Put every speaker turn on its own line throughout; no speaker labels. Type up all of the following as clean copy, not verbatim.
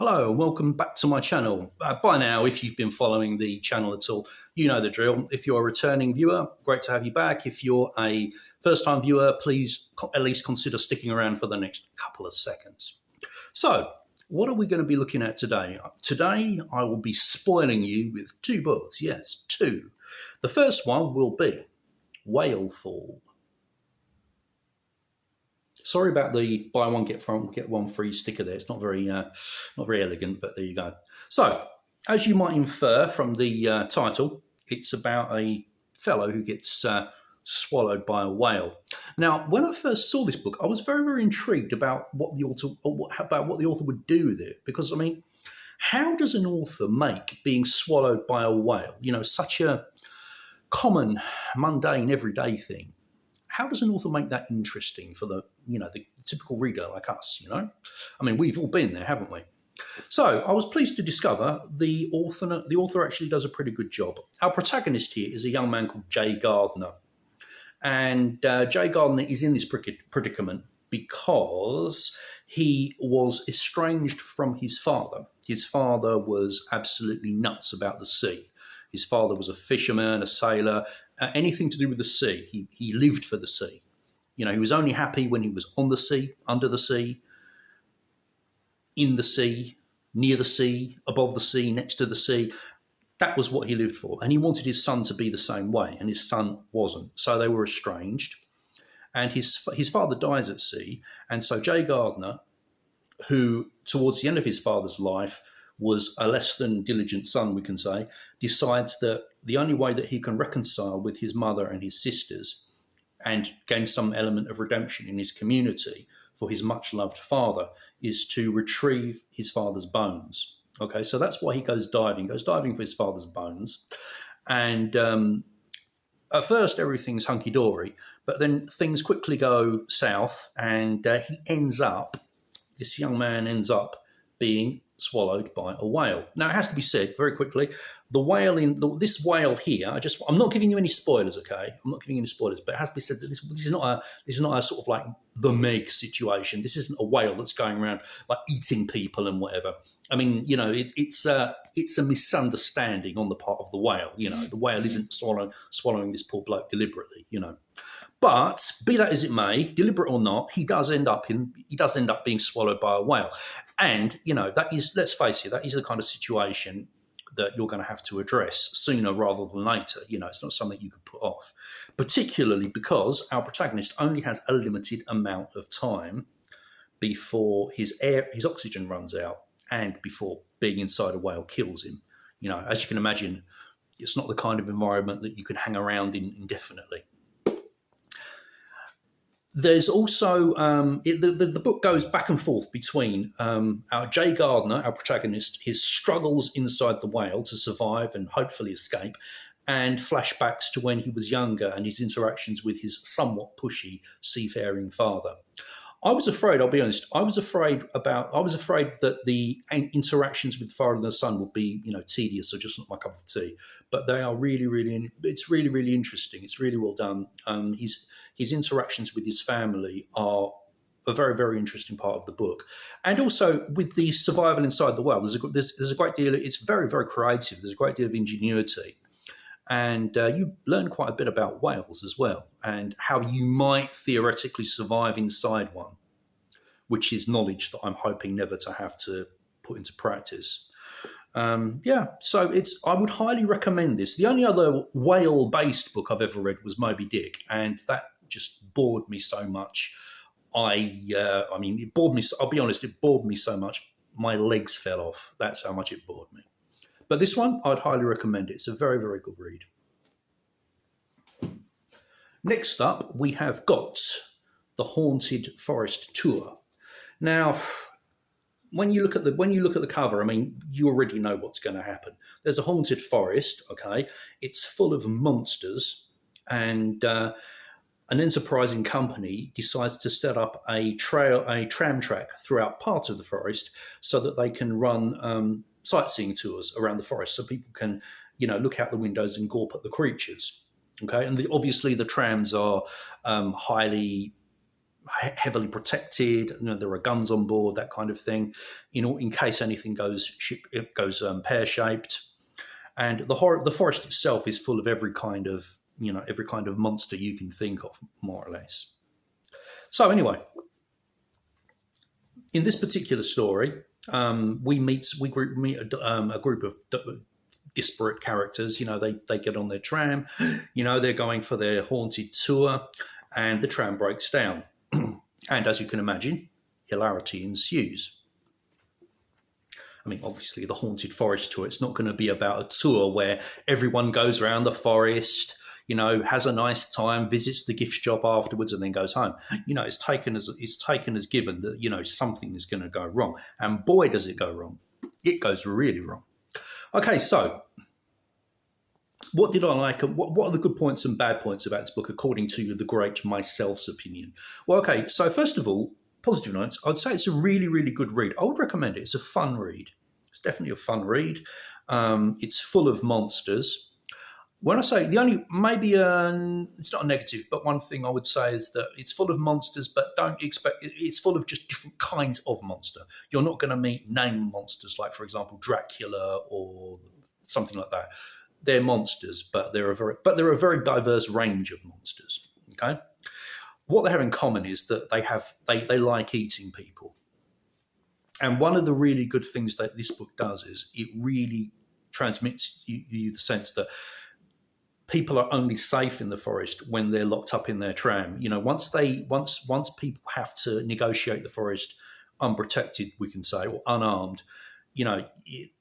Hello and welcome back to my channel. By now, if you've been following the channel at all, you know the drill. If you're a returning viewer, great to have you back. If you're a first-time viewer, please at least consider sticking around for the next couple of seconds. So, what are we going to be looking at today? Today, I will be spoiling you with two books. Yes, two. The first one will be Whalefall. Sorry about the buy one get one free sticker there. It's not very elegant, but there you go. So, as you might infer from the title, it's about a fellow who gets swallowed by a whale. Now, when I first saw this book, I was very intrigued about what the author would do with it, because I mean, how does an author make being swallowed by a whale, such a common, mundane, everyday thing? How does an author make that interesting for the typical reader like us? I mean, we've all been there, haven't we? So I was pleased to discover the author actually does a pretty good job. Our protagonist here is a young man called Jay Gardner, and Jay Gardner is in this predicament because he was estranged from his father. His father was absolutely nuts about the sea. His father was a fisherman, a sailor, anything to do with the sea. He lived for the sea. He was only happy when he was on the sea, under the sea, in the sea, near the sea, above the sea, next to the sea. That was what he lived for. And he wanted his son to be the same way, and his son wasn't. So they were estranged. And his father dies at sea. And so Jay Gardner, who towards the end of his father's life was a less than diligent son, we can say, decides that the only way that he can reconcile with his mother and his sisters and gain some element of redemption in his community for his much-loved father is to retrieve his father's bones. Okay, so that's why he goes diving for his father's bones. And at first, everything's hunky-dory, but then things quickly go south, and this young man ends up being swallowed by a whale. Now, it has to be said very quickly, this whale here, I'm not giving you any spoilers, okay? I'm not giving you any spoilers, but it has to be said that this is not a sort of like the Meg situation. This isn't a whale that's going around like eating people and whatever. I mean, it's a misunderstanding on the part of the whale. The whale isn't swallowing this poor bloke deliberately. But be that as it may, deliberate or not, he does end up being swallowed by a whale. And, that is, let's face it, that is the kind of situation that you're going to have to address sooner rather than later. It's not something you could put off, particularly because our protagonist only has a limited amount of time before his oxygen runs out and before being inside a whale kills him. As you can imagine, it's not the kind of environment that you can hang around in indefinitely. There's also, the book goes back and forth between our Jay Gardner, our protagonist, his struggles inside the whale to survive and hopefully escape, and flashbacks to when he was younger and his interactions with his somewhat pushy seafaring father. I was afraid, I'll be honest, I was afraid that the interactions with father and the son would be, tedious or just not my cup of tea. But they are it's really interesting. It's really well done. His interactions with his family are a very interesting part of the book. And also with the survival inside the whale, there's a great deal, it's very creative. There's a great deal of ingenuity. And you learn quite a bit about whales as well and how you might theoretically survive inside one, which is knowledge that I'm hoping never to have to put into practice. So I would highly recommend this. The only other whale-based book I've ever read was Moby Dick, and that just bored me so much. It bored me. I'll be honest, it bored me so much. My legs fell off. That's how much it bored me. But this one, I'd highly recommend it. It's a very good read. Next up, we have got The Haunted Forest Tour. Now, when you look at the cover, I mean, you already know what's going to happen. There's a haunted forest, okay? It's full of monsters, and an enterprising company decides to set up a tram track throughout part of the forest so that they can run sightseeing tours around the forest, so people can, look out the windows and gawp at the creatures. Okay, and obviously the trams are highly heavily protected. There are guns on board, that kind of thing. In case anything goes pear shaped. And the forest itself is full of every kind of monster you can think of, more or less. So anyway, in this particular story, we meet a group of disparate characters. They get on their tram. They're going for their haunted tour, and the tram breaks down. And as you can imagine, hilarity ensues. I mean, obviously, the haunted forest tour, it's not going to be about a tour where everyone goes around the forest, has a nice time, visits the gift shop afterwards, and then goes home. It's taken as given that, something is going to go wrong. And boy, does it go wrong. It goes really wrong. Okay, so what did I like? What are the good points and bad points about this book, according to the great myself's opinion? Well, okay, so first of all, positive notes, I'd say it's a really, really good read. I would recommend it. It's a fun read. It's definitely a fun read. It's full of monsters. When I say it's not a negative, but one thing I would say is that it's full of monsters, but don't expect it's full of just different kinds of monster. You're not going to meet named monsters like, for example, Dracula or something like that. They're monsters, but they're a very diverse range of monsters. Okay. What they have in common is that they like eating people. And one of the really good things that this book does is it really transmits you the sense that people are only safe in the forest when they're locked up in their tram. Once people have to negotiate the forest unprotected, we can say, or unarmed, it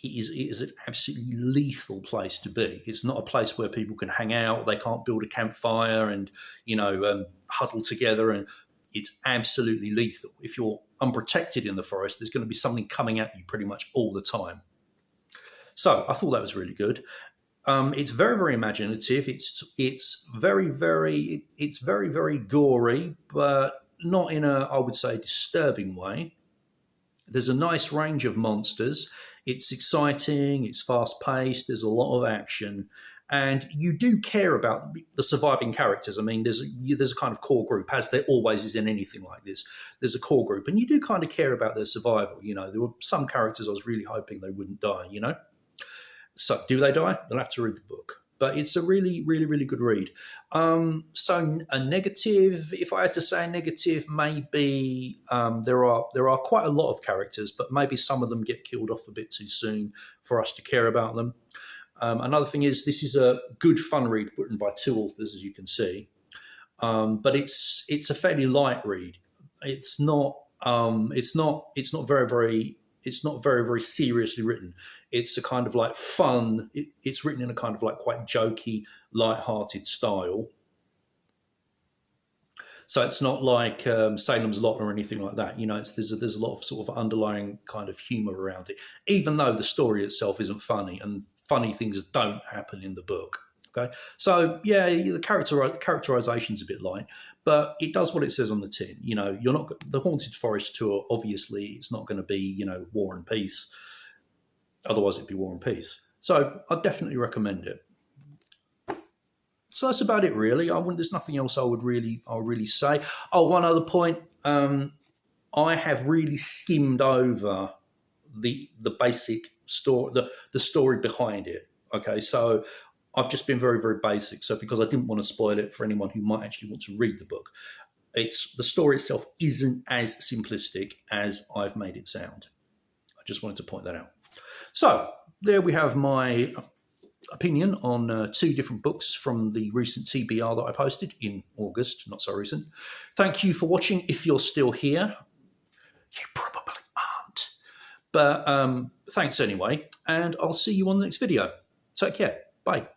is an absolutely lethal place to be. It's not a place where people can hang out. They can't build a campfire and, huddle together. And it's absolutely lethal. If you're unprotected in the forest, there's going to be something coming at you pretty much all the time. So I thought that was really good. It's very, very imaginative. It's very, very gory, but not in a, I would say, disturbing way. There's a nice range of monsters. It's exciting. It's fast-paced. There's a lot of action, and you do care about the surviving characters. I mean, there's a kind of core group, as there always is in anything like this. There's a core group, and you do kind of care about their survival. There were some characters I was really hoping they wouldn't die. So do they die? They'll have to read the book. But it's a really, really, really good read. So a negative, if I had to say a negative, maybe there are quite a lot of characters, but maybe some of them get killed off a bit too soon for us to care about them. Another thing is this is a good fun read written by two authors, as you can see. But it's a fairly light read. It's not very seriously written. It's a kind of like fun. It's written in a kind of like quite jokey, light-hearted style. So it's not like Salem's Lot or anything like that. There's a lot of sort of underlying kind of humour around it, even though the story itself isn't funny, and funny things don't happen in the book. Okay, so yeah, the characterization's a bit light, but it does what it says on the tin. You're not the Haunted Forest tour. Obviously, it's not going to be War and Peace. Otherwise, it'd be War and Peace. So I'd definitely recommend it. So that's about it, really. There's nothing else I would really say. Oh, one other point. I have really skimmed over the basic story, the story behind it. Okay, so I've just been very, very basic. So because I didn't want to spoil it for anyone who might actually want to read the book, the story itself isn't as simplistic as I've made it sound. I just wanted to point that out. So there we have my opinion on two different books from the recent TBR that I posted in August, not so recent. Thank you for watching. If you're still here, you probably aren't. But thanks anyway, and I'll see you on the next video. Take care. Bye.